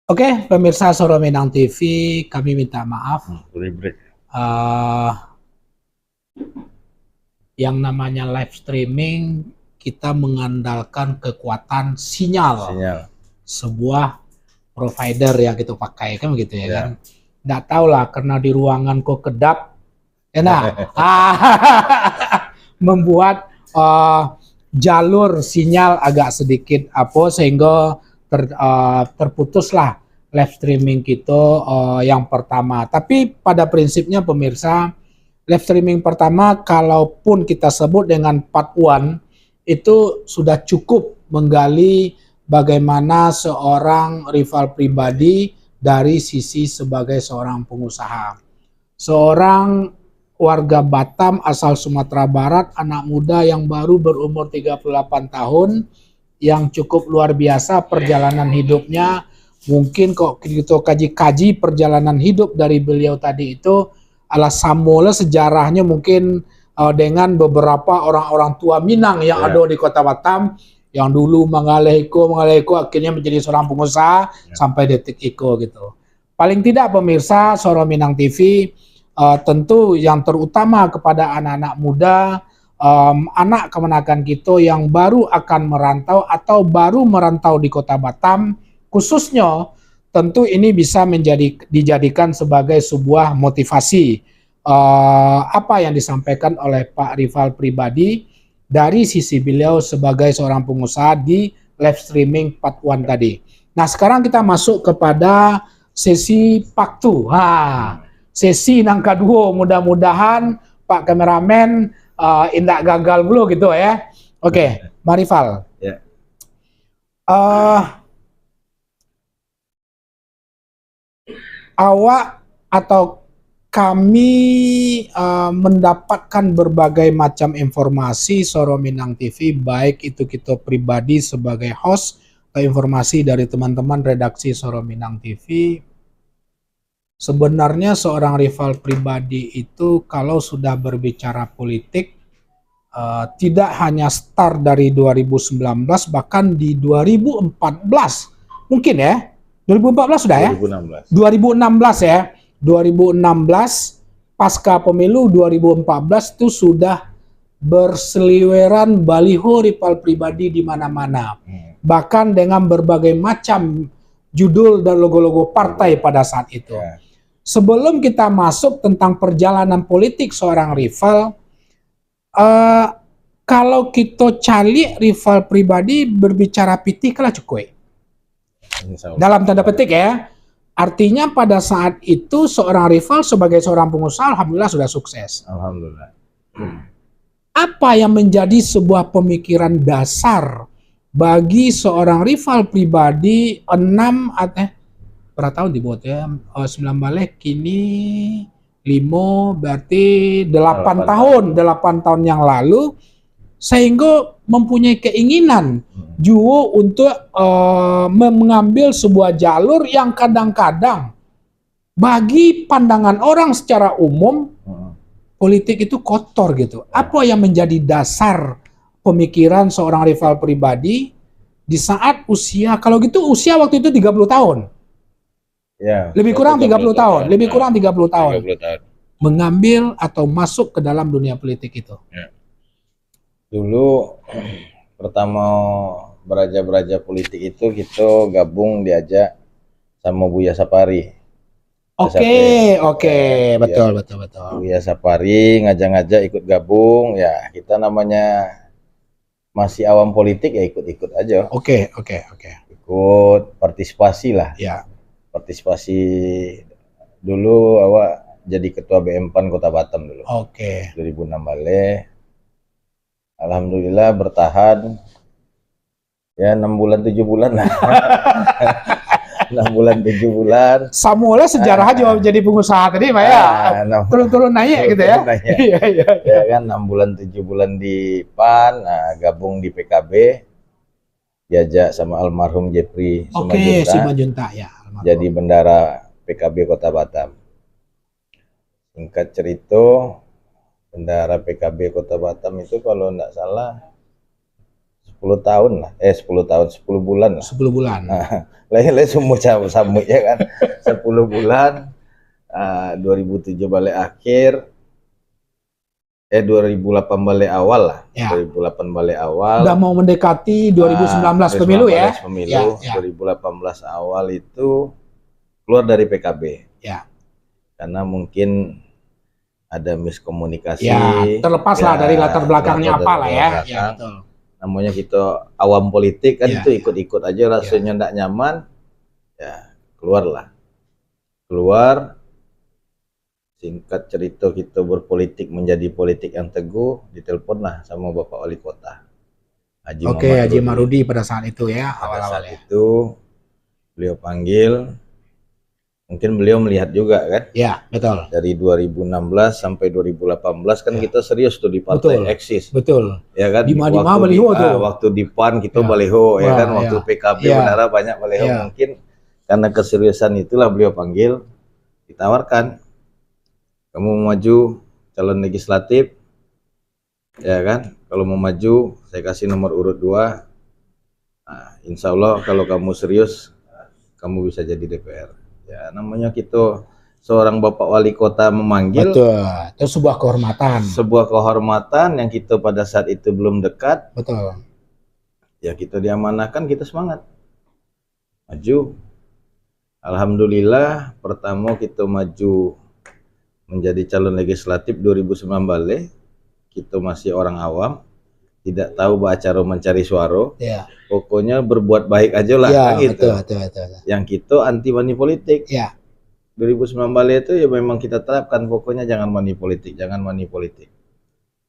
Oke, pemirsa Soro Minang TV, kami minta maaf. Break. Eh, yang namanya live streaming, kita mengandalkan kekuatan sinyal. Sebuah provider yang kita pakai, kan begitu ya kan? Nggak tahu lah, karena di ruangan kok kedap, enak. Membuat jalur sinyal agak sedikit sehingga terputuslah live streaming kita yang pertama. Tapi pada prinsipnya pemirsa, live streaming pertama kalaupun kita sebut dengan part 1 itu sudah cukup menggali bagaimana seorang rival pribadi dari sisi sebagai seorang pengusaha. Seorang warga Batam asal Sumatera Barat, anak muda yang baru berumur 38 tahun, yang cukup luar biasa perjalanan hidupnya. Mungkin kok kita kaji-kaji perjalanan hidup dari beliau tadi itu ala samula sejarahnya mungkin dengan beberapa orang-orang tua Minang yang ada di Kota Batam yang dulu mengalihku akhirnya menjadi seorang pengusaha sampai detik itu gitu. Paling tidak pemirsa Soro Minang TV, tentu yang terutama kepada anak-anak muda, anak kemenakan kita yang baru akan merantau atau baru merantau di Kota Batam, khususnya tentu ini bisa dijadikan sebagai sebuah motivasi apa yang disampaikan oleh Pak Rival pribadi dari sisi beliau sebagai seorang pengusaha di live streaming part 1 tadi. Nah, sekarang kita masuk kepada sesi part 2. Sesi yang kedua, mudah-mudahan Pak kameramen indak gagal dulu gitu ya. Oke, Marifal. Ya. Awak atau kami mendapatkan berbagai macam informasi Soro Minang TV, baik itu kita pribadi sebagai host atau informasi dari teman-teman redaksi Soro Minang TV. Sebenarnya seorang rival pribadi itu kalau sudah berbicara politik tidak hanya start dari 2019, bahkan di 2014 mungkin ya. 2014 sudah ya? 2016 ya. 2016 pasca pemilu 2014 itu sudah berseliweran baliho rival pribadi di mana-mana. Bahkan dengan berbagai macam judul dan logo-logo partai pada saat itu. Sebelum kita masuk tentang perjalanan politik seorang rival, kalau kita cari rival pribadi berbicara pitik lah cukup. Dalam tanda petik ya. Artinya pada saat itu seorang rival sebagai seorang pengusaha alhamdulillah sudah sukses. Alhamdulillah. Apa yang menjadi sebuah pemikiran dasar bagi seorang rival pribadi berapa tahun dibuat ya? 9 balik kini 5 berarti 8 tahun yang lalu, sehingga mempunyai keinginan juga untuk mengambil sebuah jalur yang kadang-kadang bagi pandangan orang secara umum politik itu kotor gitu. Apa yang menjadi dasar pemikiran seorang rival pribadi di saat usia, kalau gitu usia waktu itu 30 tahun. Ya, lebih kurang 30 tahun, lebih kurang 30 tahun. Mengambil atau masuk ke dalam dunia politik itu. Ya. Dulu pertama beraja-beraja politik itu kita gabung diajak sama Buya Sapari. Oke, betul. Buya Sapari ngajak-ngajak ikut gabung, ya kita namanya masih awam politik ya ikut-ikut aja. Oke. Ikut partisipasi lah. Ya. Partisipasi dulu awak jadi ketua BM-PAN Kota Batam dulu. 2006 balik. Alhamdulillah bertahan ya 6 bulan 7 bulan lah. 6 bulan 7 bulan. Samula sejarah aja jadi pengusaha tadi Pak ya. Turun-turun naik gitu ya. Iya. Ya kan 6 bulan 7 bulan di PAN, gabung di PKB. Diajak sama almarhum Jeffrey Simanjuntak ya. Jadi bendara PKB Kota Batam. Singkat cerita, bendara PKB Kota Batam itu kalau enggak salah 10 tahun lah, 10 tahun, 10 bulan lah. 10 bulan. Lain-lain semua sama ya kan. 10 bulan, 2007 balik akhir, 2008 balik awal lah. Ya. 2008 balik awal. Udah mau mendekati 2019 pemilu ya. Pemilu, Ya. 2018 awal itu keluar dari PKB. Ya. Karena mungkin ada miskomunikasi. Ya, terlepas lah dari latar belakangnya apa lah ya. Ya, betul. Namanya kita awam politik kan, Ya, itu ikut-ikut aja, rasanya nggak nyaman, ya keluarlah. Keluar, singkat cerita kita berpolitik menjadi politik yang teguh, ditelepon lah sama Bapak Wali Kota. Haji Marudi pada saat itu ya, Pada awal-awal saat ya. itu beliau panggil, mungkin beliau melihat juga kan. Ya, betul. Dari 2016 sampai 2018 kan kita serius tuh di partai eksis. Betul. Ya kan, Di mana baliho tuh. waktu di PAN kita baliho ya kan, waktu PKB benar banyak baliho. Mungkin karena keseriusan itulah beliau panggil, ditawarkan, kamu mau maju calon legislatif ya kan, kalau mau maju saya kasih nomor urut 2. Insya Allah kalau kamu serius kamu bisa jadi DPR. Ya namanya kita seorang Bapak Wali Kota memanggil. Betul, itu sebuah kehormatan. Sebuah kehormatan yang kita pada saat itu belum dekat. Betul. Ya kita diamanahkan, kita semangat. Maju. Alhamdulillah pertama kita maju menjadi calon legislatif 2009 balik. Kita masih orang awam, tidak tahu cara mencari suara. Ya. Pokoknya berbuat baik aja lah Ya, kan gitu. Betul. Yang kita anti money politik. Ya. 2009 balik itu ya memang kita terapkan, pokoknya jangan money politik, jangan money politik.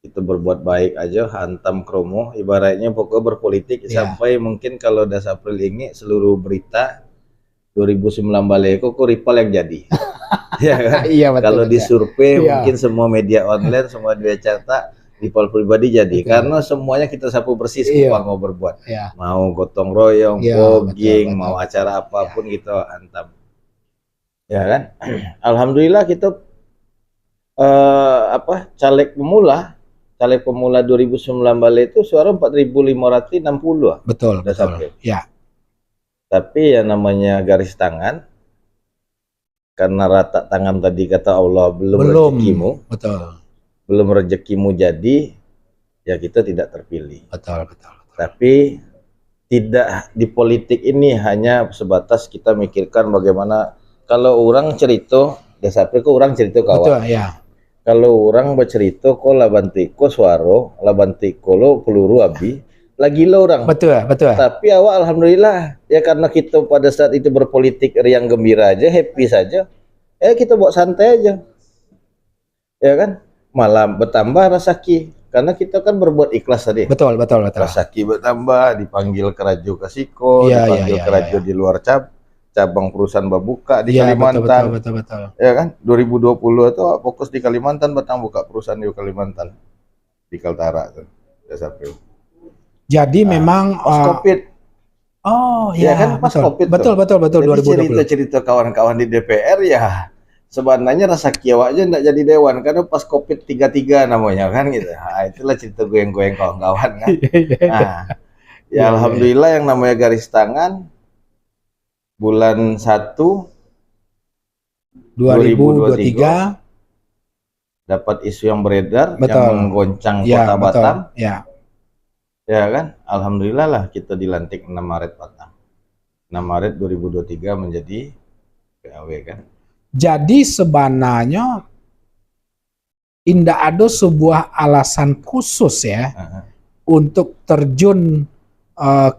Kita berbuat baik aja, hantam kromo, ibaratnya pokoknya berpolitik sampai mungkin kalau udah April ini seluruh berita 2009 balik kok rival yang jadi. Ya kan? Iya, betul, kalau di survei mungkin semua media online, semua dia cetak rival pribadi jadi. Karena semuanya kita sapu bersih semua mau berbuat. Mau gotong royong, jogging, mau acara apapun kita hantam. Ya kan? Alhamdulillah kita caleg pemula 2009 balik itu suara 4.560. Betul. Ya. Tapi yang namanya garis tangan, karena rata tangan tadi kata Allah belum rezekimu. Betul. Belum rezekimu jadi, ya kita tidak terpilih. Betul. Tapi tidak di politik ini hanya sebatas kita mikirkan bagaimana kalau orang cerita, dasarnya kok orang cerita kawan. Betul, ya. Kalau orang bercerita kok labantiko suaro, labantiko lo peluru abi, lagi lo orang. Betul. Tapi awak alhamdulillah ya karena kita pada saat itu berpolitik riang gembira aja, happy saja. Kita bawa santai aja. Ya kan? Malah bertambah rasaki karena kita kan berbuat ikhlas tadi. Betul. Rasaki bertambah, dipanggil Kerajo Kasiko, dipanggil Kerajo di luar cabang perusahaan Babuka di Kalimantan. Betul. Ya kan? 2020 itu fokus di Kalimantan, batang buka perusahaan di Kalimantan. Di Kaltara tuh. Jadi memang Covid. Oh ya kan pas Covid. Betul 2020. Cerita kawan-kawan di DPR ya sebenarnya rasa kiawa aja enggak jadi dewan karena pas Covid 33 namanya kan gitu. Itulah cerita goyang-goyang kawan-kawan kan. Ya alhamdulillah yang namanya garis tangan bulan 1 2023 dapat isu yang beredar yang menggoncang kota Batam. Ya kan, alhamdulillah lah kita dilantik 6 Maret Batam. 6 Maret 2023 menjadi PAW kan. Jadi sebenarnya tidak ada sebuah alasan khusus ya untuk terjun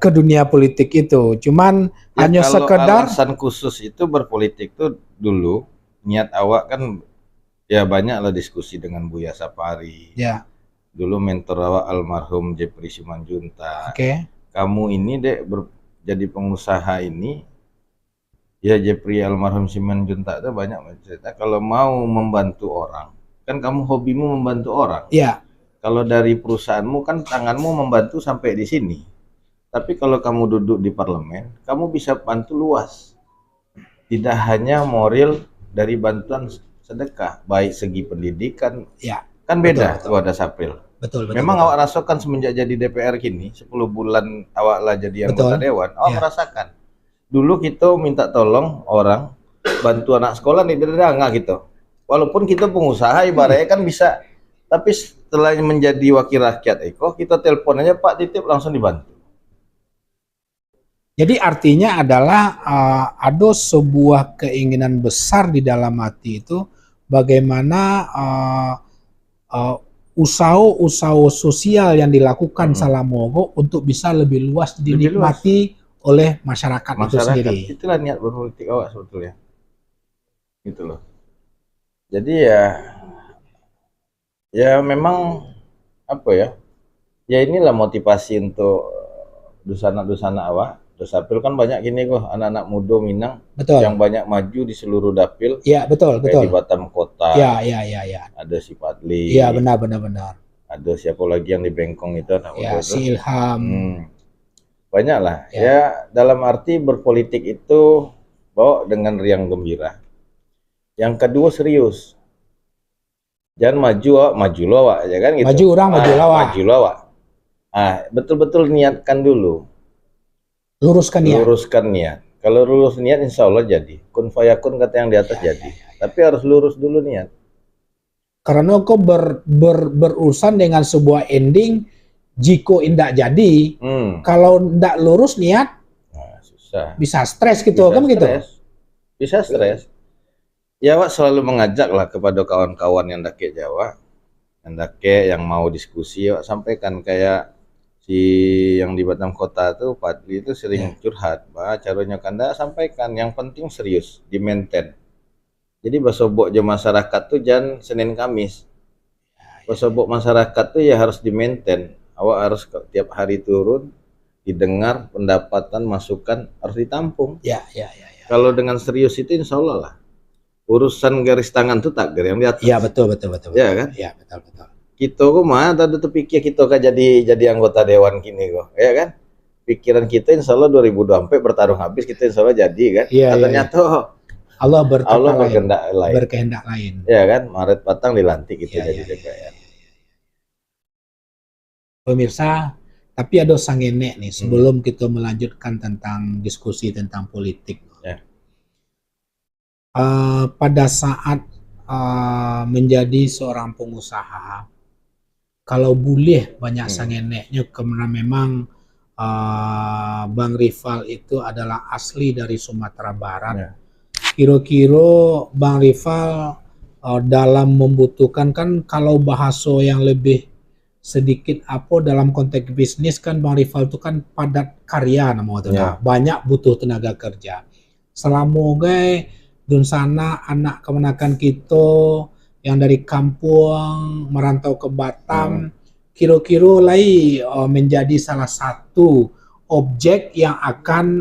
ke dunia politik itu. Cuman hanya sekedar alasan khusus itu berpolitik tuh dulu niat awak kan ya banyak lah diskusi dengan Buya Sapari. Ya. Dulu mentor awak almarhum Jepri Simanjuntak. Kamu ini jadi pengusaha ini ya Jepri almarhum Simanjuntak itu banyak mencerita kalau mau membantu orang kan kamu hobimu membantu orang. Iya. Kalau dari perusahaanmu kan tanganmu membantu sampai di sini. Tapi kalau kamu duduk di parlemen, kamu bisa bantu luas. Tidak hanya moral dari bantuan sedekah, baik segi pendidikan. Ya. Kan beda tuh ada Sapril. betul, Memang betul. awak rasakan semenjak jadi DPR kini, 10 bulan awak lah jadi anggota Betul. dewan, awak Ya. merasakan. Dulu kita minta tolong orang bantu anak sekolah nih, nggak gitu. Walaupun kita pengusaha ibaratnya kan bisa, tapi setelah menjadi wakil rakyat kita telepon aja Pak titip langsung dibantu. Jadi artinya adalah ada sebuah keinginan besar di dalam hati itu bagaimana usaha-usaha sosial yang dilakukan Salamogo untuk bisa lebih luas dinikmati oleh masyarakat itu sendiri. Itulah niat berpolitik awak sebetulnya. Gitu loh. Jadi ya memang apa ya? Ya inilah motivasi untuk dusana-dusana awak. Dusapil kan banyak gini kok anak-anak muda Minang yang banyak maju di seluruh dapil. Iya, betul. Di Batam Kota. Iya. Ada si Padli. Iya, benar. Ada siapa lagi yang di Bengkong itu anak muda si Ilham. Banyak lah. Ya dalam arti berpolitik itu bawa dengan riang gembira. Yang kedua serius. Jangan maju lo ya kan gitu. Maju orang, maju lawak. Betul-betul niatkan dulu. Luruskan niat. Kalau lurus niat insya Allah jadi. Kun fayakun kata yang di atas jadi. Tapi harus lurus dulu niat. Karena kok berurusan dengan sebuah ending, jika indak jadi, kalau ndak lurus niat, susah. Bisa stres gitu, kan gitu. Bisa stres. Ya Wak selalu mengajak lah kepada kawan-kawan yang dake Jawa, yang mau diskusi, Wak sampaikan kayak si yang di Batam Kota tuh Padli itu sering curhat, caranya Kanda sampaikan yang penting serius, di maintain. Jadi basobok je masyarakat tuh jangan Senin Kamis. Basobok masyarakat tuh ya harus di maintain. Awak harus tiap hari turun, didengar pendapatan, masukan harus ditampung. Ya. Kalau dengan serius itu insya Allah lah. Urusan garis tangan tuh takdir yang di atas. Iya betul. Ya kan? Iya betul. Kita kok mah tadi terpikir kita kan jadi anggota dewan kini kok, ya kan? Pikiran kita insya Allah 2024 bertarung habis kita insya Allah jadi kan? Ternyata Allah berkehendak lain. Ya kan? Maret Patang dilantik itu jadi DPR. Pemirsa, tapi ada sang enek nih sebelum kita melanjutkan tentang diskusi tentang politik. Pada saat menjadi seorang pengusaha, kalau boleh banyak sang eneknya karena memang Bang Rival itu adalah asli dari Sumatera Barat. Kira-kira Bang Rival dalam membutuhkan kan kalau bahasa yang lebih sedikit dalam konteks bisnis kan Bang Rival itu kan padat karya namanya, banyak butuh tenaga kerja. Selama dun sana anak kemenakan kita yang dari kampung merantau ke Batam, kira-kira menjadi salah satu objek yang akan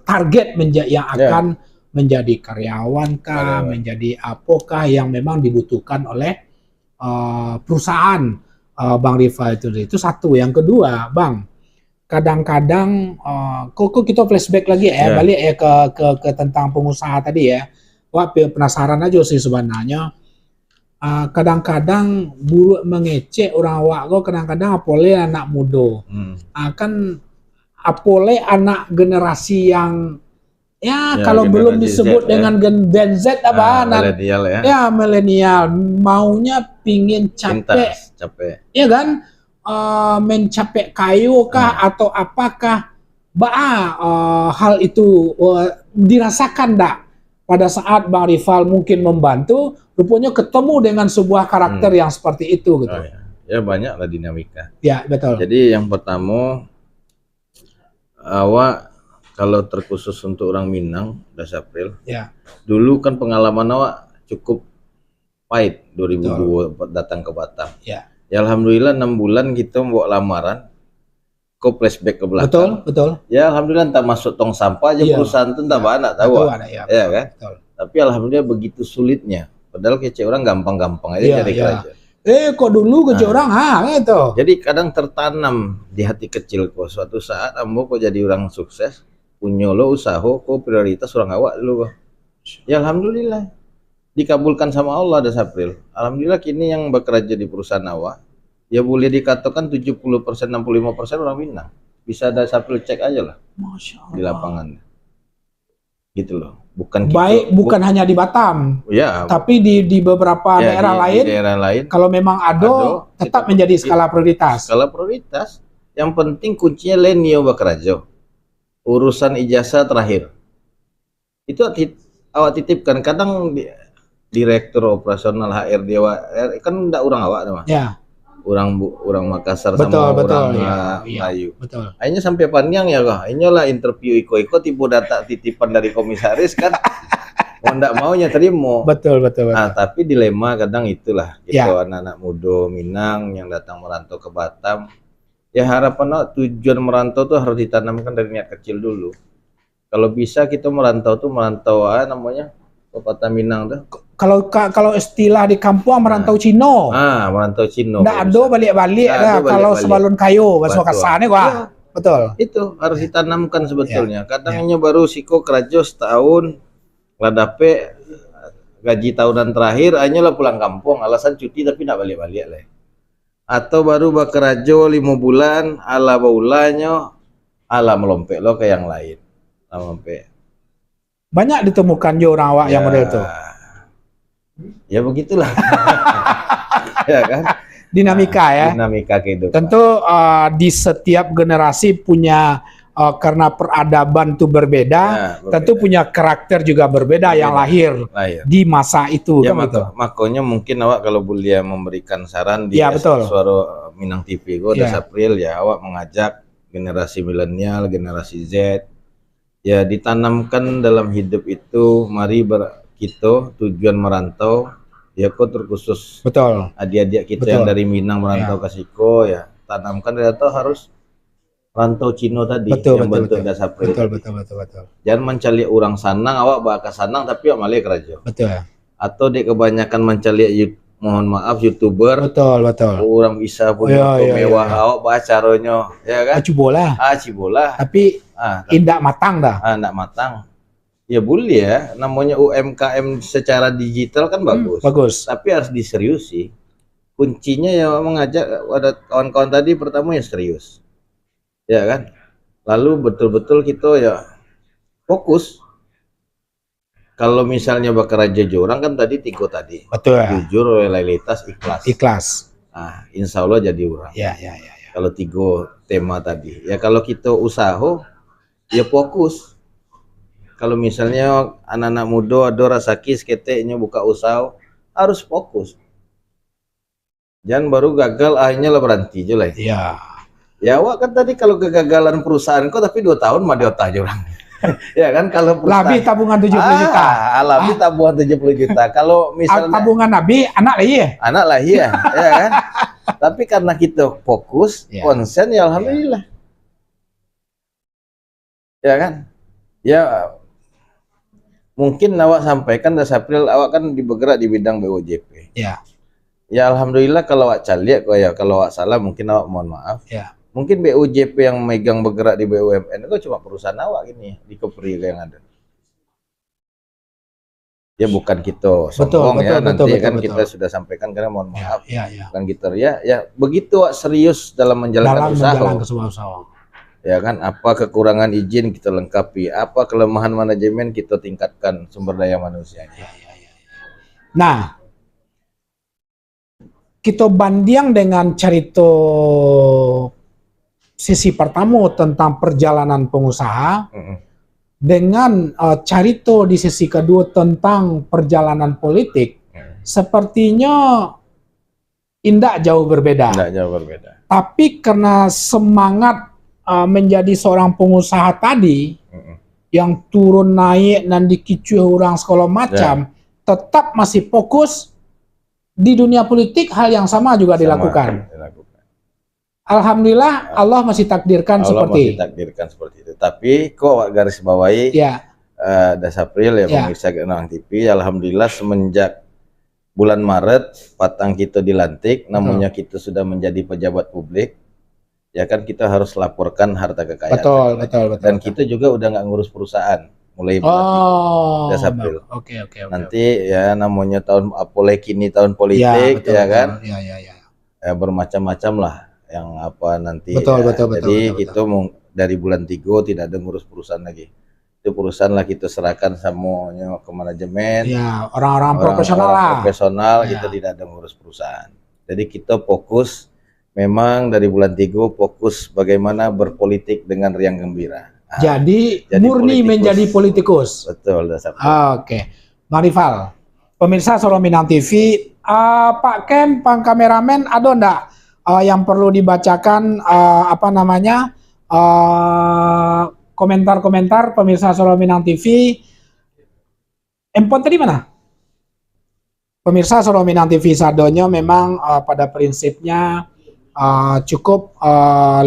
target akan menjadi karyawan kah, menjadi apakah yang memang dibutuhkan oleh perusahaan Bang Rival itu satu. Yang kedua, Bang, kadang-kadang kok kita flashback lagi balik ke tentang pengusaha tadi ya. Wah, penasaran aja sih sebenarnya. Kadang-kadang buruk mengecek orang awak kok kadang-kadang apole anak muda. Kan apole anak generasi yang kalau belum disebut Z, dengan Gen Z milenial milenial maunya pingin capek. Ya kan? Mencapai kayu kah atau apakah hal itu dirasakan enggak pada saat Bang Rival mungkin membantu, rupanya ketemu dengan sebuah karakter yang seperti itu gitu. Ya banyak lah dinamika. Ya betul. Jadi yang pertama awak kalau terkhusus untuk orang Minang, Dasapril. Dulu kan pengalaman awak cukup pahit 2002 datang ke Batam. Ya alhamdulillah 6 bulan kita membawa lamaran, kok flashback ke belakang. Betul. Ya alhamdulillah entah masuk tong sampah aja perusahaan itu entah mana tahu. Ya kan? Betul. Tapi alhamdulillah begitu sulitnya. Padahal kece orang gampang-gampang aja jadi kerja. Kok dulu kece orang gitu. Jadi kadang tertanam di hati kecil kok suatu saat ambo kok jadi orang sukses, punya lo usaha kok prioritas orang awak dulu kok. Ya alhamdulillah. Dikabulkan sama Allah Dasapril. Alhamdulillah kini yang bekerja di perusahaan awak Ya boleh dikatakan 70%, 65% orang Minang. Bisa ada Sapril cek aja lah Masya di Allah. lapangan. Gitu loh. Bukan Baik, bukan hanya di Batam, ya, tapi di beberapa ya, daerah di lain, daerah lain kalau memang ada, tetap menjadi skala prioritas. Skala prioritas. Yang penting kuncinya Lenio Bakarajo. Urusan ijazah terakhir. Itu awak titipkan. Kadang direktur operasional HRD kan enggak orang awak nama. Ya. Orang Makassar Betul, sama betul, orang ya, Melayu. Betul. Akhirnya sampai panjang ya kah. Ini lah interview iko tipu data titipan dari komisaris kan. Mau ndak maunya terima. Betul, betul, betul. Nah, tapi dilema kadang itulah gitu Ya. anak-anak muda Minang yang datang merantau ke Batam. Ya harapan tujuan merantau tuh harus ditanamkan dari niat kecil dulu. Kalau bisa kita merantau tuh merantau namanya pepatah Minang tuh. Kalau istilah di kampung merantau Cino. Merantau Cino. Nggak ada balik-balik lah kalau sebalun kayu bahasa kasarnya gua. Ya, betul. Itu harus ditanamkan sebetulnya. Ya. Kadangnya baru siko kerja setahun ladape gaji tahunan terakhir hanya lah pulang kampung alasan cuti tapi nggak balik-balik lah. Atau baru bakerajo 5 bulan ala baulanya ala melompek lo ke yang lain. Melompek. Banyak ditemukan juga orang awak yang model itu. Ya begitulah. Ya kan? Dinamika ya. Dinamika kehidupan. Tentu di setiap generasi punya karena peradaban itu berbeda, tentu punya karakter juga berbeda yang lahir di masa itu. Ya, kan makanya mungkin awak kalau boleh memberikan saran di Suara Minang TV, April ya awak mengajak generasi milenial, generasi Z, ya ditanamkan dalam hidup itu, mari kita tujuan merantau, ya kok terkhusus adik-adik kita yang dari Minang merantau ke Siko, ya tanamkan ternyata harus rantau Cino tadi yang bentuk Dasapril. Betul. Jangan mencari orang Sanang, awak bakal Sanang tapi awak malah kerja. Betul. Atau dek kebanyakan mencari mohon maaf YouTuber. Betul. Orang bisa punya mewah awak bacaranya, ya kan? Cibola. Tapi indak matang dah. Indak matang. Ya boleh ya, namanya UMKM secara digital kan bagus. Tapi harus diseriusi. Kuncinya ya mengajak ada kawan-kawan tadi pertama ya serius. Ya kan, lalu betul-betul kita ya fokus. Kalau misalnya bakaraja orang kan tadi tiga tadi, jujur, loyalitas, ikhlas. Nah, insya Allah jadi orang. Ya. Kalau tiga tema tadi, ya kalau kita usaha, ya fokus. Kalau misalnya anak-anak muda ada rasa keteknya buka usaha, harus fokus. Jangan baru gagal akhirnya lah berhenti lah. Ya. Ya awak kan tadi kalau kegagalan perusahaan kok tapi 2 tahun mah diotah aja orang. Ya kan kalau perusahaan Labi tabungan 70 juta. Labi tabungan 70 juta. Kalau misalnya tabungan Nabi anak lahir ya kan. Tapi karena kita fokus, konsen ya alhamdulillah. Ya kan? Ya mungkin awak sampaikan Dasapril awak kan bergerak di bidang BOJP. Ya alhamdulillah kalau awak caliak kalau awak salah mungkin awak mohon maaf. Mungkin BOJP yang megang bergerak di BUMN itu cuma perusahaan awak gini di Kepri yang ada. Ya bukan kita sombong nanti kita sudah sampaikan karena mohon maaf. Bukan gitu ya begitu awak serius dalam menjalankan usaha. Ya kan, apa kekurangan izin kita lengkapi, apa kelemahan manajemen kita tingkatkan sumber daya manusianya. Nah, kita banding dengan cerita sisi pertama tentang perjalanan pengusaha dengan cerita di sisi kedua tentang perjalanan politik, sepertinya indah jauh berbeda. Tapi karena semangat menjadi seorang pengusaha tadi yang turun naik dan dikicui orang segala macam, tetap masih fokus di dunia politik. Hal yang sama juga dilakukan. Alhamdulillah Allah masih takdirkan seperti itu. Tapi kok garis bawahi Dasapril ya pemirsa Kenang TV, alhamdulillah semenjak bulan Maret patang kita dilantik, namanya kita sudah menjadi pejabat publik. Ya kan kita harus laporkan harta kekayaan. Betul. Dan kita juga udah nggak ngurus perusahaan mulai Dasapril. Nanti ya namanya tahun apalagi ini tahun politik kan. bermacam-macam lah yang apa nanti. Betul, ya. betul, Jadi betul, kita dari bulan 3 tidak ada ngurus perusahaan lagi. Itu perusahaan lah kita serahkan semuanya ke manajemen. Ya, orang-orang profesional lah. Profesional, Ya. kita tidak ada ngurus perusahaan. Jadi kita fokus, memang dari bulan 3 fokus bagaimana berpolitik dengan riang gembira. Jadi murni politikus. Menjadi politikus. Betul, Oke. Bang Rival, pemirsa Solo Minang TV, Pak Kem, Pak Kameramen, ada enggak yang perlu dibacakan komentar-komentar pemirsa Solo Minang TV? Empon tadi mana? Pemirsa Solo Minang TV sadonyo memang pada prinsipnya cukup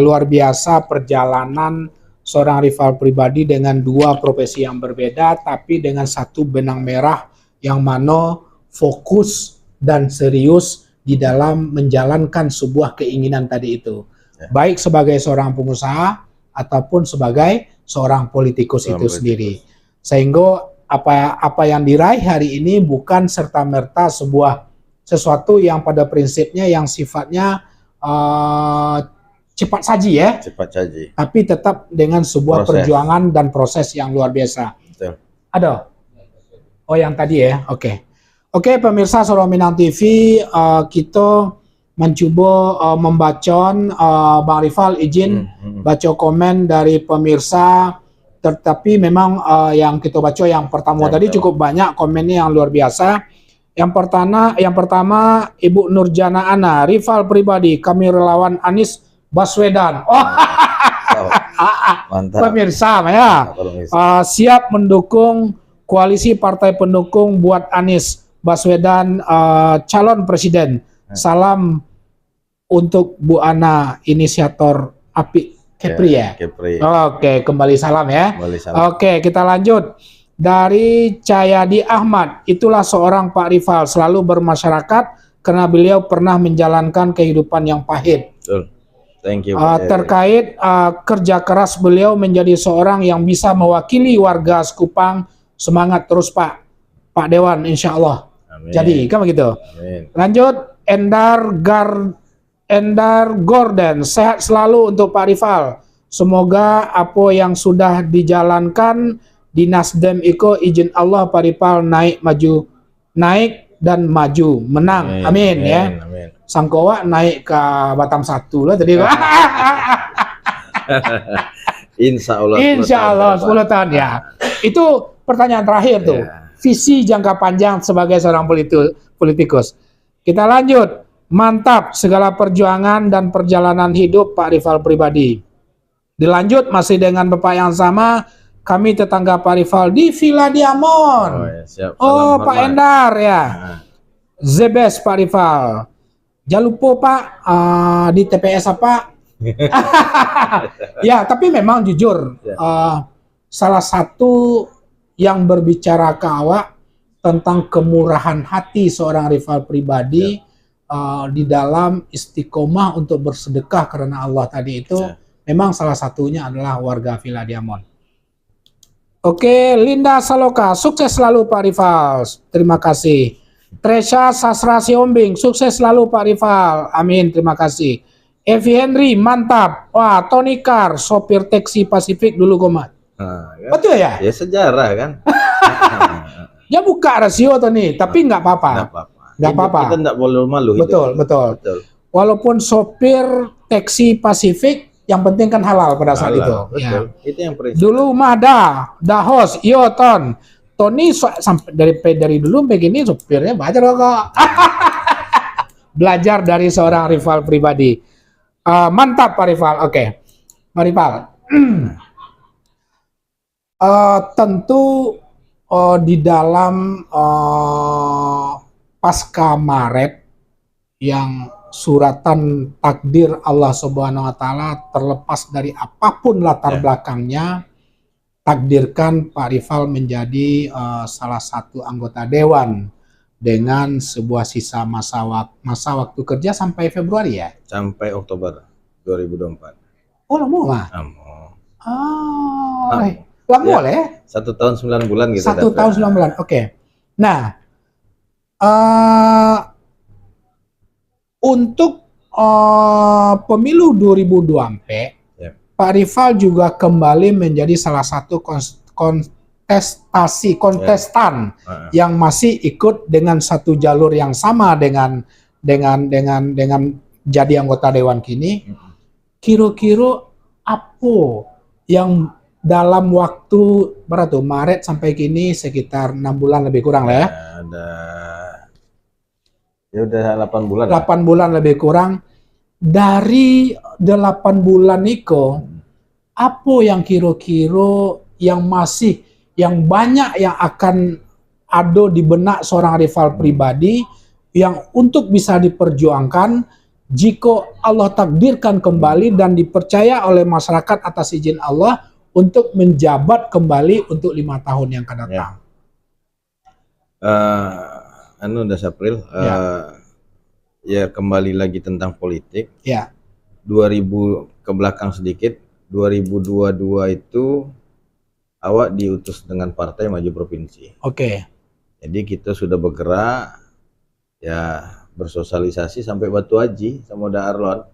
luar biasa perjalanan seorang rival pribadi dengan dua profesi yang berbeda, tapi dengan satu benang merah yang mana fokus dan serius di dalam menjalankan sebuah keinginan tadi itu. Ya. Baik sebagai seorang pengusaha ataupun sebagai seorang politikus itu sendiri. Sehingga apa yang diraih hari ini bukan serta-merta sesuatu yang pada prinsipnya yang sifatnya cepat saji ya. Cepat saji. Tapi tetap dengan sebuah perjuangan dan proses yang luar biasa. Betul. Ada? Oh yang tadi ya, oke. Oke pemirsa Solo Minang TV, kita mencoba membacon, Bang Rival izin baca komen dari pemirsa, tetapi memang yang kita baca yang pertama tadi cukup banyak komennya yang luar biasa. Yang pertama Ibu Nurjana Ana, rival pribadi, kami relawan Anies Baswedan. Oh, mantap. Pemirsa ya, siap mendukung koalisi partai pendukung buat Anies Baswedan calon presiden. Salam untuk Bu Ana, inisiator API Kepri ya. Kepri. Oke, kembali salam ya. Kembali salam. Oke, kita lanjut. Dari Cahyadi Ahmad, itulah seorang Pak Rival selalu bermasyarakat karena beliau pernah menjalankan kehidupan yang pahit. Betul. Thank you. Terkait kerja keras beliau menjadi seorang yang bisa mewakili warga Sekupang. Semangat terus Pak Dewan, insya Allah. Amin. Jadi kan begitu. Amin. Lanjut, Endar Gordon, sehat selalu untuk Pak Rival. Semoga apa yang sudah dijalankan di Nasdem Iko izin Allah Pak Rival naik dan maju menang. Amin, ya. Amin. Sangkowa naik ke Batam 1 lah tadi. Insya Allah 10 tahun ya. Itu pertanyaan terakhir tuh. Visi jangka panjang sebagai seorang politikus. Kita lanjut. Mantap segala perjuangan dan perjalanan hidup Pak Rival pribadi. Dilanjut masih dengan Bapak yang sama. Kami tetangga Pak Rival di Villa Diamond. Siap. Pak Endar ya. Zebes Pak Rival. Jangan lupa Pak di TPS apa? Ya, tapi memang jujur salah satu yang berbicara ke awak tentang kemurahan hati seorang rival pribadi di dalam istiqomah untuk bersedekah karena Allah tadi itu memang salah satunya adalah warga Villa Diamond. Oke, Linda Saloka, sukses selalu Pak Rival. Terima kasih. Tresha Sasra Siombing, sukses selalu Pak Rival. Amin, terima kasih. Evi Henry, mantap. Wah, Tony Carr, sopir taksi Pasifik dulu komat. Kan? Betul ya? Ya sejarah kan. Ya buka rasio Tony, tapi nggak apa-apa. Nggak apa-apa. Kita nggak boleh malu. Betul. Walaupun sopir taksi Pasifik, yang penting kan halal pada saat itu. Betul. Ya. Itu yang prinsip. Dulu Mahda, Dahos, Ton. Tony sampai dari dulu begini sopirnya belajar kok. Belajar dari seorang rival pribadi. Mantap Pak Rival. Oke. Pak Rival. Tentu di dalam pasca Maret yang suratan takdir Allah Subhanahu wa taala terlepas dari apapun latar belakangnya, takdirkan Pak Rival menjadi salah satu anggota dewan dengan sebuah sisa masa waktu kerja sampai Februari ya? Sampai Oktober 2024. Oh, lama lah. Lama ya? 1 tahun 9 bulan gitu. 1 tahun 9 bulan. Oke. Nah, untuk pemilu 2024, Ya. Pak Rival juga kembali menjadi salah satu kontestan yang masih ikut dengan satu jalur yang sama dengan jadi anggota dewan kini. Kira-kira apa yang dalam waktu berapa tuh, Maret sampai kini sekitar 6 bulan lebih kurang lah ya. Udah 8 bulan. 8 bulan lebih kurang. Dari 8 bulan itu, apa yang kira-kira yang banyak yang akan ada di benak seorang rival pribadi yang untuk bisa diperjuangkan jika Allah takdirkan kembali dan dipercaya oleh masyarakat atas izin Allah untuk menjabat kembali untuk 5 tahun yang akan datang. Das April, ya kembali lagi tentang politik. Ya. 2000 ke belakang sedikit, 2022 itu awak diutus dengan Partai Maju Provinsi. Oke. Jadi kita sudah bergerak, ya bersosialisasi sampai Batu Haji sama Uda Arlon.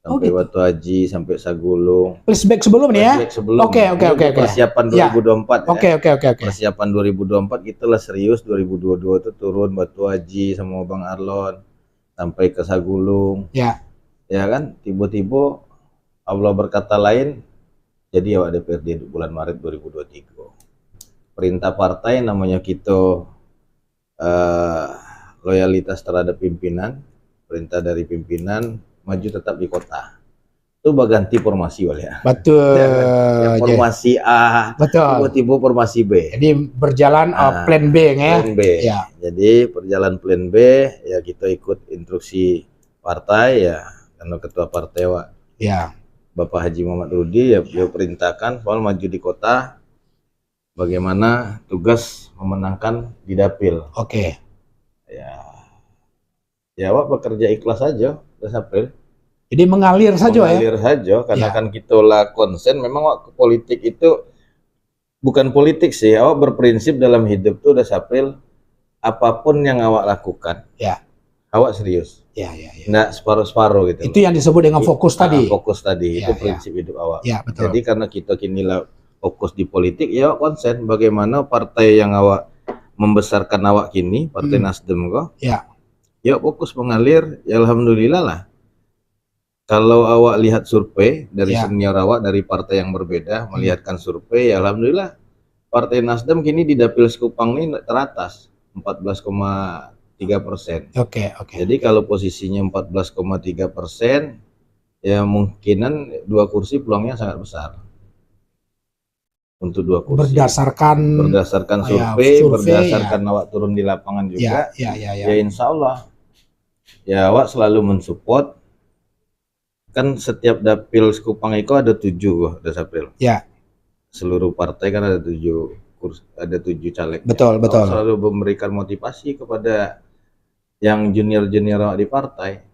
Sampai gitu. Batu Haji, sampai Sagulung. Flashback sebelum nih ya? Sebelum. Oke. Persiapan 2024 Oke. Persiapan 2024 kita lah serius. 2022 itu turun Batu Haji sama Bang Arlon sampai ke Sagulung. Ya. Ya kan, tiba-tiba Allah berkata lain, jadi awak DPRD bulan Maret 2023. Perintah partai namanya kita loyalitas terhadap pimpinan, perintah dari pimpinan maju tetap di kota. Itu berganti formasi ya. Betul. Ya, formasi A, betul. Tiba-tiba formasi B. Jadi berjalan plan B ya. Plan B. Ya. Jadi perjalanan plan B ya kita ikut instruksi partai ya, karena ketua partai ya Bapak Haji Muhammad Rudi ya beliau perintahkan soal maju di kota, bagaimana tugas memenangkan di dapil. Oke. Ya awak bekerja ikhlas saja, Das April. Jadi mengalir saja ya. Mengalir saja karena kan kita lah konsen. Memang awak ke politik itu bukan politik sih, awak berprinsip dalam hidup tuh, Das April, apapun yang awak lakukan. Ya. Awak serius. Ya. Nggak separuh-separuh gitu. Itu yang disebut dengan fokus tadi. Fokus tadi, itu prinsip hidup awak. Ya, betul. Jadi karena kita kini lah fokus di politik, ya awak konsen bagaimana partai yang awak membesarkan awak kini, Partai Nasdem kok. Ya. Ya fokus mengalir, ya alhamdulillah lah. Kalau awak lihat survei dari senior awak dari partai yang berbeda, melihatkan survei, ya alhamdulillah Partai Nasdem kini di Dapil Sekupang ini teratas 14,3%. Oke. Jadi kalau posisinya 14,3%, ya mungkinan 2 kursi peluangnya sangat besar. Untuk 2 kursi. Berdasarkan survei, berdasarkan awak turun di lapangan juga. Ya insya Allah. Ya awak selalu mensupport. Kan setiap dapil Sekupang itu ada 7, Das April. Ya. Seluruh partai kan ada 7 kursi, ada 7 caleg. Betul. Awak selalu memberikan motivasi kepada yang junior-junior di partai.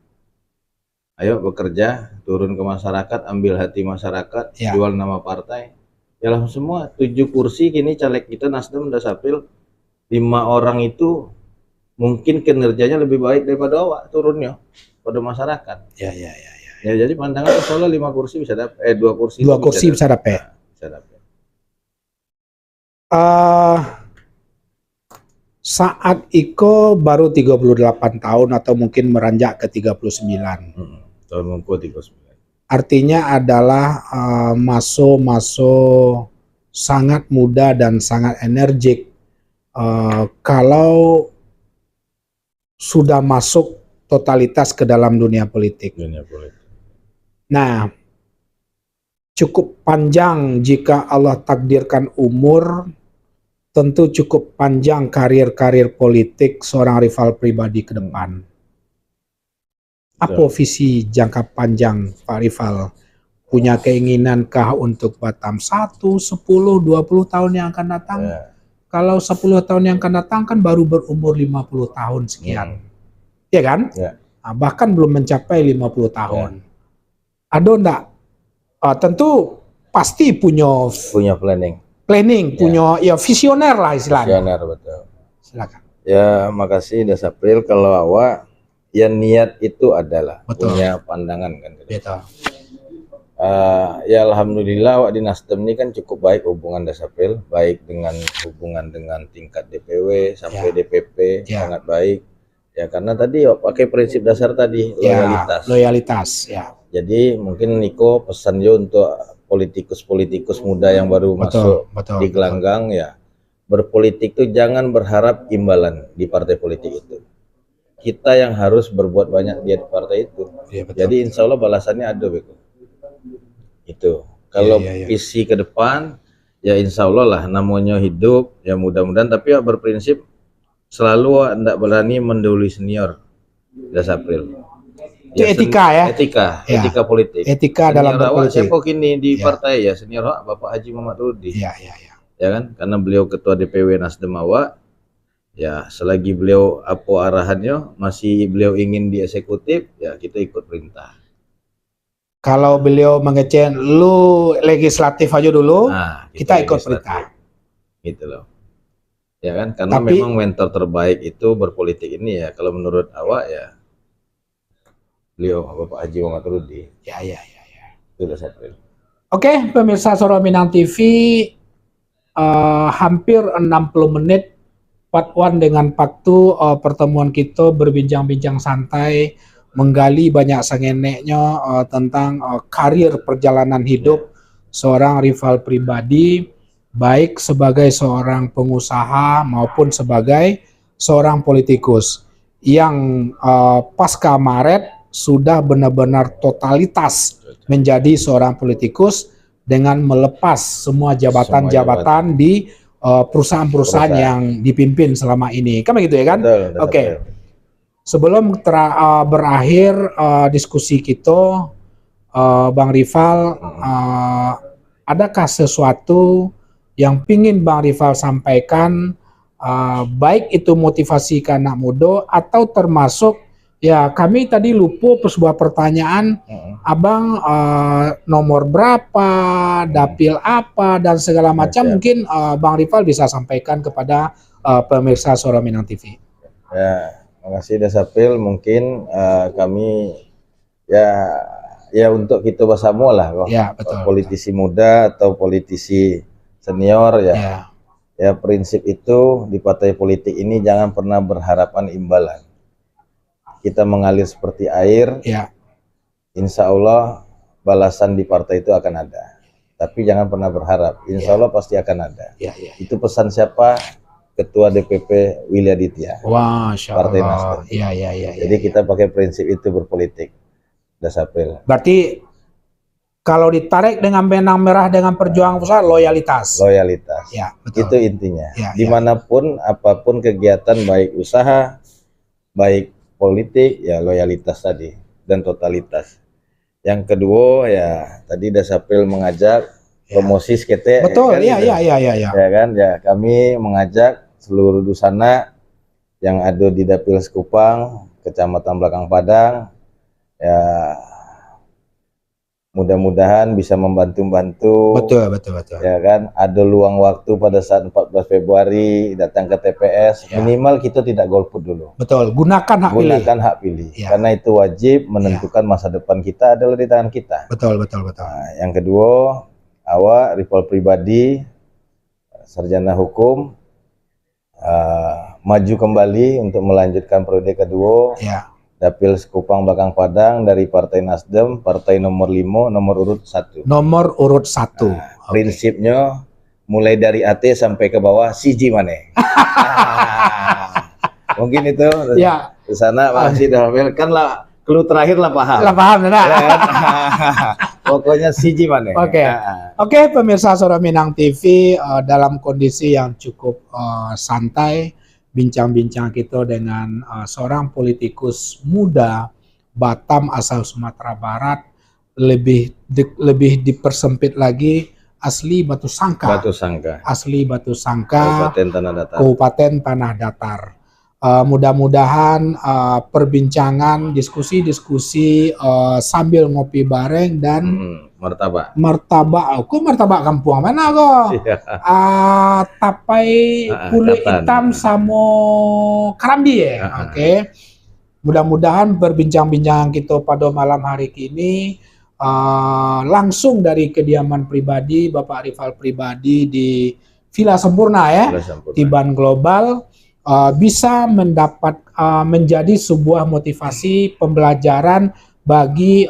Ayo bekerja, turun ke masyarakat, ambil hati masyarakat, jual nama partai. Ya lah semua 7 kursi kini caleg kita Nasdem, Das April, 5 orang itu mungkin kinerjanya lebih baik daripada awak turunnya pada masyarakat. Ya jadi pandangan soalnya 5 kursi bisa dapat, 2 kursi. 2 kursi bisa dapat. Saat Iko baru 38 tahun atau mungkin meranjak ke 39. Tahun mengko 39. Artinya adalah maso sangat muda dan sangat energik. Kalau sudah masuk totalitas ke dalam dunia politik. Nah, cukup panjang jika Allah takdirkan umur, tentu cukup panjang karir-karir politik seorang rival pribadi ke depan. Apa visi jangka panjang Pak Rival? Punya keinginankah untuk Batam 1, 10, 20 tahun yang akan datang? Kalau 10 tahun yang akan datang kan baru berumur 50 tahun sekian. Ya kan? Nah, bahkan belum mencapai 50 tahun. Ada enggak? Tentu pasti punya planning, punya visioner lah istilahnya. Visioner, betul. Silakan. Ya, makasih Das April. Kalau awak ya niat itu adalah Betul. punya pandangan kan. Betul. Ya alhamdulillah Wak di Nasdem ini kan cukup baik hubungan Dasapil, baik dengan hubungan dengan tingkat DPW sampai DPP sangat baik. Ya karena tadi pakai prinsip dasar tadi loyalitas. Loyalitas ya. Jadi mungkin Niko pesan juga untuk politikus-politikus muda yang baru masuk di gelanggang ya, berpolitik itu jangan berharap imbalan di partai politik itu. Kita yang harus berbuat banyak di partai itu. Jadi insya Allah balasannya ada Beko. Itu kalau visi ke depan ya insya Allah lah namanya hidup ya mudah-mudahan, tapi ya berprinsip selalu tidak berani mendahului senior. Dasapil itu etika ya, etika politik, etika dalam berpolitik. Siapa kini di partai ya senior Bapak Haji Muhammad Rudi ya kan, karena beliau ketua DPW Nasdem awak ya, selagi beliau apa arahannya masih beliau ingin di eksekutif ya kita ikut perintah. Kalau beliau mengecen lu legislatif aja dulu, kita ikut perintah. Gitu loh. Ya kan, karena memang mentor terbaik itu berpolitik ini ya kalau menurut awak ya beliau Bapak Haji Muhammad Rudi. Ya. Sudah saya. Oke, pemirsa Suara Minang TV, hampir 60 menit part 1 dengan Pak Tu, pertemuan kita berbincang-bincang santai, menggali banyak sangeneknya tentang karir perjalanan hidup seorang rival pribadi, baik sebagai seorang pengusaha maupun sebagai seorang politikus yang pasca Maret sudah benar-benar totalitas menjadi seorang politikus dengan melepas semua jabatan-jabatan di perusahaan-perusahaan yang dipimpin selama ini. Kan begitu ya kan? Oke. Sebelum berakhir diskusi kita, Bang Rival, adakah sesuatu yang pingin Bang Rival sampaikan, baik itu motivasi ke anak muda atau termasuk ya kami tadi lupa sebuah pertanyaan, Abang nomor berapa, dapil apa dan segala macam, mungkin Bang Rival bisa sampaikan kepada pemirsa Suara Minang TV. Ya. Terima kasih Dasapil, mungkin kami ya untuk kita bersama lah, politisi muda atau politisi senior ya prinsip itu di partai politik ini jangan pernah berharapan imbalan. Kita mengalir seperti air, insya Allah balasan di partai itu akan ada. Tapi jangan pernah berharap, insya Allah pasti akan ada. Itu pesan siapa? Ketua DPP Willy Aditya, Partai Nasdem. Jadi kita pakai prinsip itu berpolitik, Dasapil. Berarti kalau ditarik dengan benang merah dengan perjuangan besar, loyalitas. Loyalitas. Ya, betul. Itu intinya. Dimanapun, apapun kegiatan, baik usaha, baik politik, ya loyalitas tadi dan totalitas. Yang kedua ya tadi Dasapil mengajak promosi skete. Betul. Ya kan, ya kami mengajak seluruh dusana yang ada di Dapil Sekupang, Kecamatan Belakang Padang, ya mudah-mudahan bisa membantu-bantu. Betul. Ya kan, ada luang waktu pada saat 14 Februari datang ke TPS, minimal kita tidak golput dulu. Betul, gunakan hak pilih. Karena itu wajib menentukan masa depan kita adalah di tangan kita. Betul. Nah, yang kedua, awak rival pribadi, sarjana hukum, maju kembali untuk melanjutkan periode kedua. Dapil Sekupang Belakang Padang dari Partai Nasdem, partai nomor 5, nomor urut 1. Nomor urut 1. Prinsipnya mulai dari AT sampai ke bawah siji maneh. Mungkin itu di sana masih Dapil kan lah, clue terakhir lah paham. Pokoknya siji maneh. Oke, pemirsa Suara Minang TV, dalam kondisi yang cukup santai, bincang-bincang kita dengan seorang politikus muda Batam asal Sumatera Barat, lebih dipersempit lagi, asli Batu Sangka. Asli Batu Sangka, Kabupaten Tanah Datar. Mudah-mudahan perbincangan, diskusi sambil ngopi bareng dan martabak. Aku martabak kampung mana kok? Tapai kulit hitam sama karambi ya. Oke. Mudah-mudahan berbincang-bincang kita pada malam hari ini langsung dari kediaman pribadi Bapak Rifal Pribadi di Villa Sempurna ya, di Ban Global, bisa mendapat menjadi sebuah motivasi pembelajaran bagi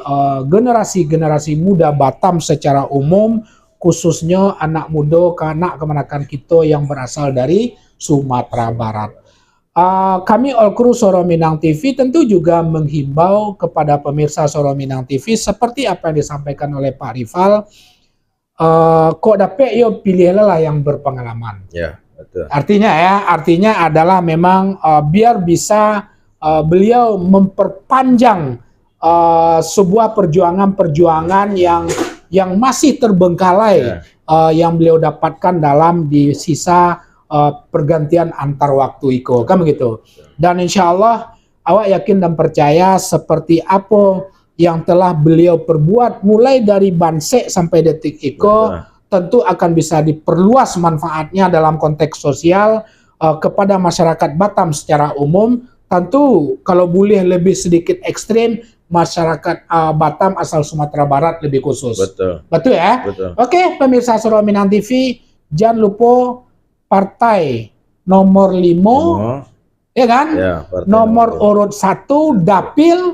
generasi-generasi muda Batam secara umum, khususnya anak muda, anak kemenakan kita yang berasal dari Sumatera Barat. Kami All Crew Soro Minang TV tentu juga menghimbau kepada pemirsa Soro Minang TV seperti apa yang disampaikan oleh Pak Rifal, kok dapet yo pilihlah yang berpengalaman. Ya, betul. Artinya adalah memang biar bisa beliau memperpanjang sebuah perjuangan yang masih terbengkalai yang beliau dapatkan dalam di sisa pergantian antar waktu iko, kan begitu. Dan insya Allah awak yakin dan percaya seperti apa yang telah beliau perbuat mulai dari Bansek sampai detik iko, tentu akan bisa diperluas manfaatnya dalam konteks sosial kepada masyarakat Batam secara umum. Tentu kalau boleh lebih sedikit ekstrim, masyarakat Batam asal Sumatera Barat lebih khusus. Betul ya? Betul. Oke, pemirsa Soro Minang TV, jangan lupa partai nomor 5, ya kan? Ya, nomor urut 1 Dapil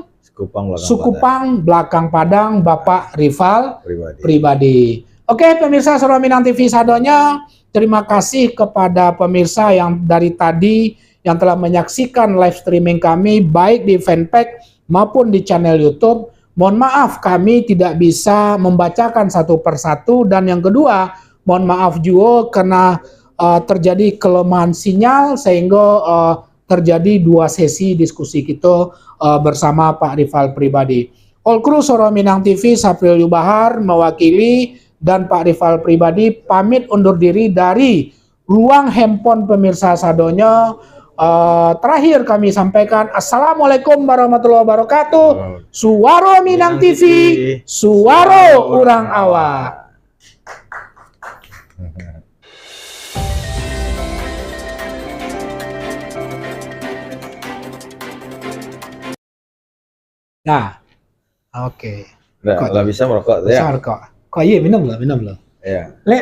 Sukupang Belakang Padang Bapak Rifal Pribadi. Oke, pemirsa Soro Minang TV sadonya, terima kasih kepada pemirsa yang dari tadi yang telah menyaksikan live streaming kami baik di fanpage maupun di channel YouTube. Mohon maaf kami tidak bisa membacakan satu persatu, dan yang kedua mohon maaf juga karena terjadi kelemahan sinyal sehingga terjadi 2 sesi diskusi kita bersama Pak Rifal Pribadi. All Crew Soro Minang TV, Sapril Yubahar mewakili dan Pak Rifal Pribadi pamit undur diri dari ruang handphone pemirsa sadonya. Terakhir kami sampaikan Assalamualaikum warahmatullahi wabarakatuh. Suaro Minang TV, suaro urang awak. Nah, oke. Nggak bisa merokok ya. Bisa merokok. Kok iya minum loh. Iya.